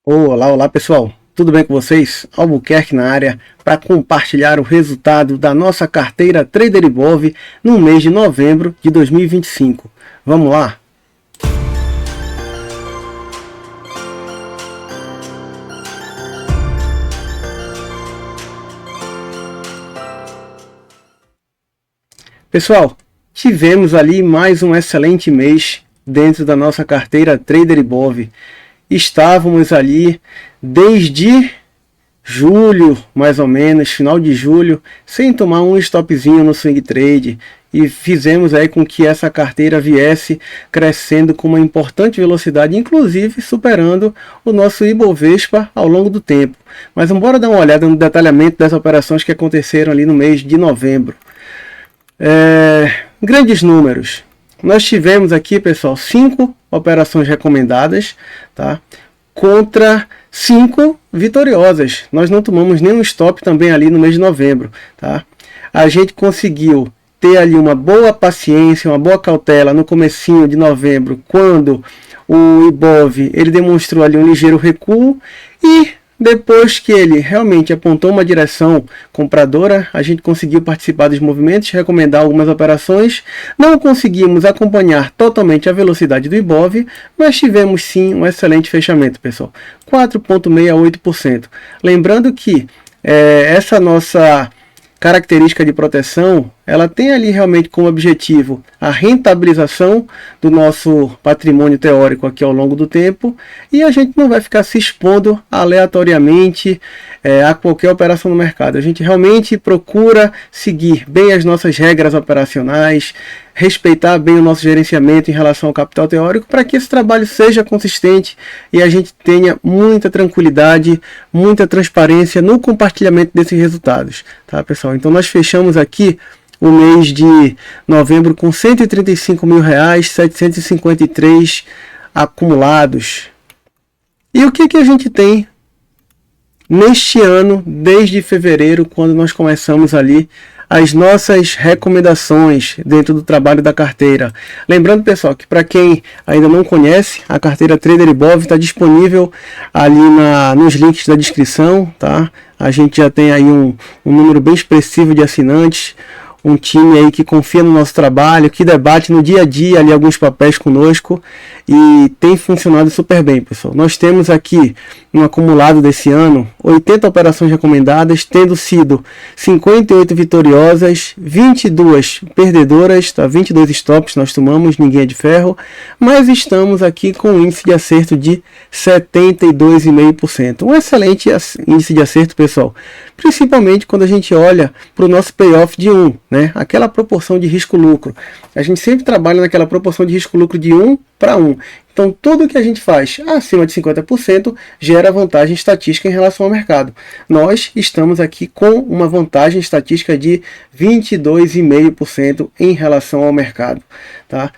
Olá, olá pessoal, tudo bem com vocês? Albuquerque na área para compartilhar o resultado da nossa carteira Trader Ibov no mês de novembro de 2025. Vamos lá? Pessoal, tivemos ali mais um excelente mês dentro da nossa carteira Trader Ibov. Estávamos ali desde julho, mais ou menos, final de julho, sem tomar um stopzinho no swing trade, e fizemos aí com que essa carteira viesse crescendo com uma importante velocidade, inclusive superando o nosso Ibovespa ao longo do tempo. Mas vamos dar uma olhada no detalhamento das operações que aconteceram ali no mês de novembro. Grandes números. Nós tivemos aqui, pessoal, 5 operações recomendadas, tá? Contra 5 vitoriosas. Nós não tomamos nenhum stop também ali no mês de novembro, tá? A gente conseguiu ter ali uma boa paciência, uma boa cautela no comecinho de novembro, quando o Ibov ele demonstrou ali um ligeiro recuo, e depois que ele realmente apontou uma direção compradora, a gente conseguiu participar dos movimentos, recomendar algumas operações. Não conseguimos acompanhar totalmente a velocidade do Ibov, mas tivemos sim um excelente fechamento, pessoal. 4,68%. Lembrando que essa nossa característica de proteção, ela tem ali realmente como objetivo a rentabilização do nosso patrimônio teórico aqui ao longo do tempo, e a gente não vai ficar se expondo aleatoriamente a qualquer operação no mercado. A gente realmente procura seguir bem as nossas regras operacionais, respeitar bem o nosso gerenciamento em relação ao capital teórico, para que esse trabalho seja consistente e a gente tenha muita tranquilidade, muita transparência no compartilhamento desses resultados, tá, pessoal? Então nós fechamos aqui o mês de novembro com R$ 135.753 acumulados. E o que a gente tem neste ano, desde fevereiro, quando nós começamos ali as nossas recomendações dentro do trabalho da carteira? Lembrando, pessoal, que para quem ainda não conhece, a carteira Trader Ibov está disponível ali nos links da descrição, tá? A gente já tem aí um número bem expressivo de assinantes, um time aí que confia no nosso trabalho, que debate no dia a dia ali alguns papéis conosco, e tem funcionado super bem, pessoal. Nós temos aqui no acumulado desse ano 80 operações recomendadas, tendo sido 58 vitoriosas, 22 perdedoras, tá? 22 stops nós tomamos, ninguém é de ferro, mas estamos aqui com um índice de acerto de 72,5%. Um excelente índice de acerto, pessoal, principalmente quando a gente olha para o nosso payoff de 1, né? Aquela proporção de risco-lucro. A gente sempre trabalha naquela proporção de risco-lucro de 1 para 1. Então, tudo que a gente faz acima de 50% gera vantagem estatística em relação ao mercado. Nós estamos aqui com uma vantagem estatística de 22,5% em relação ao mercado, tá?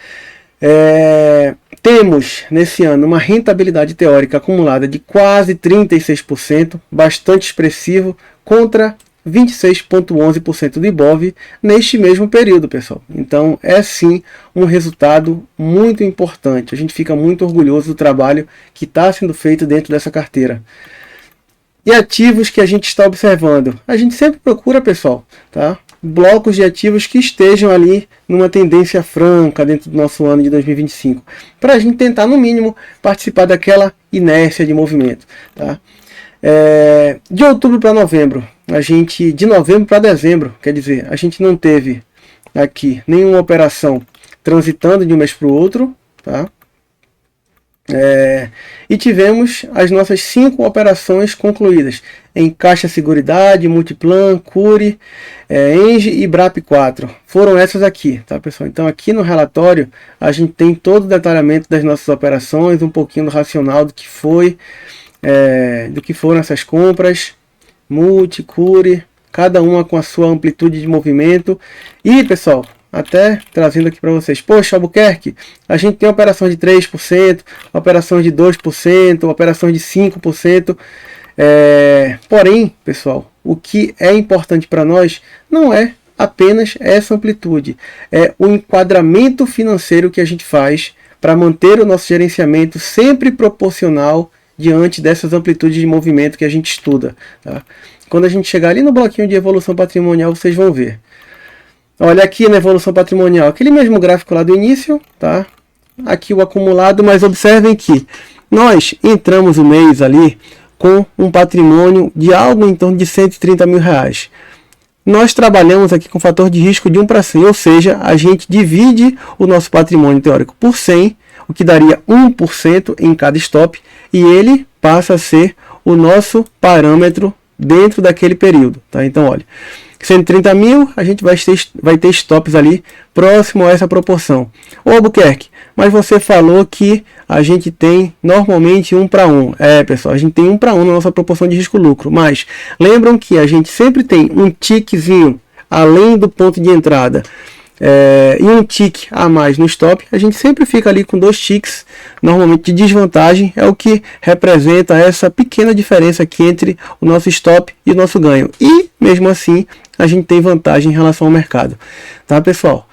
Temos nesse ano uma rentabilidade teórica acumulada de quase 36%, bastante expressivo, contra 26,11% do Ibov neste mesmo período, pessoal. Então é sim um resultado muito importante. A gente fica muito orgulhoso do trabalho que está sendo feito dentro dessa carteira. E ativos que a gente está observando, a gente sempre procura, pessoal, tá? Blocos de ativos que estejam ali numa tendência franca dentro do nosso ano de 2025, para a gente tentar no mínimo participar daquela inércia de movimento, tá? De outubro para novembro, de novembro para dezembro, quer dizer, a gente não teve aqui nenhuma operação transitando de um mês para o outro, tá? E tivemos as nossas 5 operações concluídas em Caixa Seguridade, Multiplan, Cury, Engie e BRAP4. Foram essas aqui, tá, pessoal? Então aqui no relatório a gente tem todo o detalhamento das nossas operações, um pouquinho do racional do que foram essas compras, Multi, Cury, cada uma com a sua amplitude de movimento. E, pessoal, até trazendo aqui para vocês, poxa, Albuquerque, a gente tem operações de 3%, operações de 2%, operações de 5%. Porém, pessoal, o que é importante para nós não é apenas essa amplitude, é o enquadramento financeiro que a gente faz para manter o nosso gerenciamento sempre proporcional diante dessas amplitudes de movimento que a gente estuda, tá? Quando a gente chegar ali no bloquinho de evolução patrimonial, vocês vão ver. Olha aqui na evolução patrimonial, aquele mesmo gráfico lá do início, tá? Aqui o acumulado, mas observem que nós entramos o mês ali com um patrimônio de algo em torno de 130 mil reais. Nós trabalhamos aqui com fator de risco de 1 para 100, ou seja, a gente divide o nosso patrimônio teórico por 100, o que daria 1% em cada stop, e ele passa a ser o nosso parâmetro dentro daquele período, tá? Então, olha, 130 mil, a gente vai ter stops ali próximo a essa proporção. Ô Albuquerque, mas você falou que a gente tem normalmente 1 para 1. Pessoal, a gente tem 1 para 1 na nossa proporção de risco-lucro, mas lembram que a gente sempre tem um tiquezinho além do ponto de entrada e um tique a mais no stop. A gente sempre fica ali com 2 tiques, normalmente de desvantagem, é o que representa essa pequena diferença aqui entre o nosso stop e o nosso ganho. E mesmo assim, a gente tem vantagem em relação ao mercado, tá, pessoal?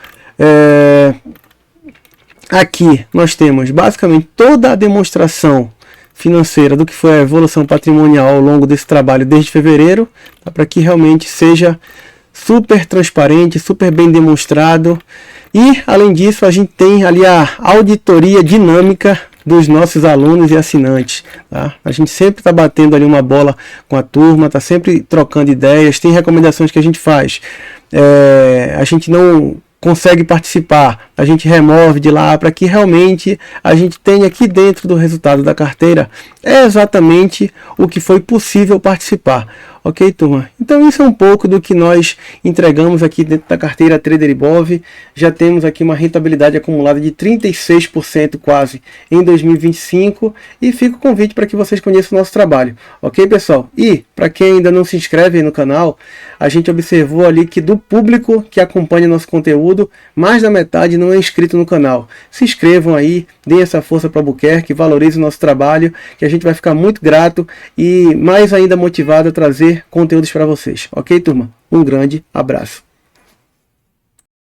Aqui nós temos basicamente toda a demonstração financeira do que foi a evolução patrimonial ao longo desse trabalho desde fevereiro, tá, para que realmente seja super transparente, super bem demonstrado. E além disso, a gente tem ali a auditoria dinâmica dos nossos alunos e assinantes, tá? A gente sempre está batendo ali uma bola com a turma, está sempre trocando ideias, tem recomendações que a gente faz. A gente não consegue participar, a gente remove de lá para que realmente a gente tenha aqui dentro do resultado da carteira exatamente o que foi possível participar. Ok, turma? Então isso é um pouco do que nós entregamos aqui dentro da carteira Trader Ibov. Já temos aqui uma rentabilidade acumulada de 36% quase em 2025 e fica o convite para que vocês conheçam o nosso trabalho. Ok, pessoal? E para quem ainda não se inscreve aí no canal, a gente observou ali que do público que acompanha nosso conteúdo, mais da metade não é inscrito no canal. Se inscrevam aí, deem essa força para o Albuquerque, valorizem o nosso trabalho, que a gente vai ficar muito grato e mais ainda motivado a trazer conteúdos para vocês. Ok, turma? Um grande abraço.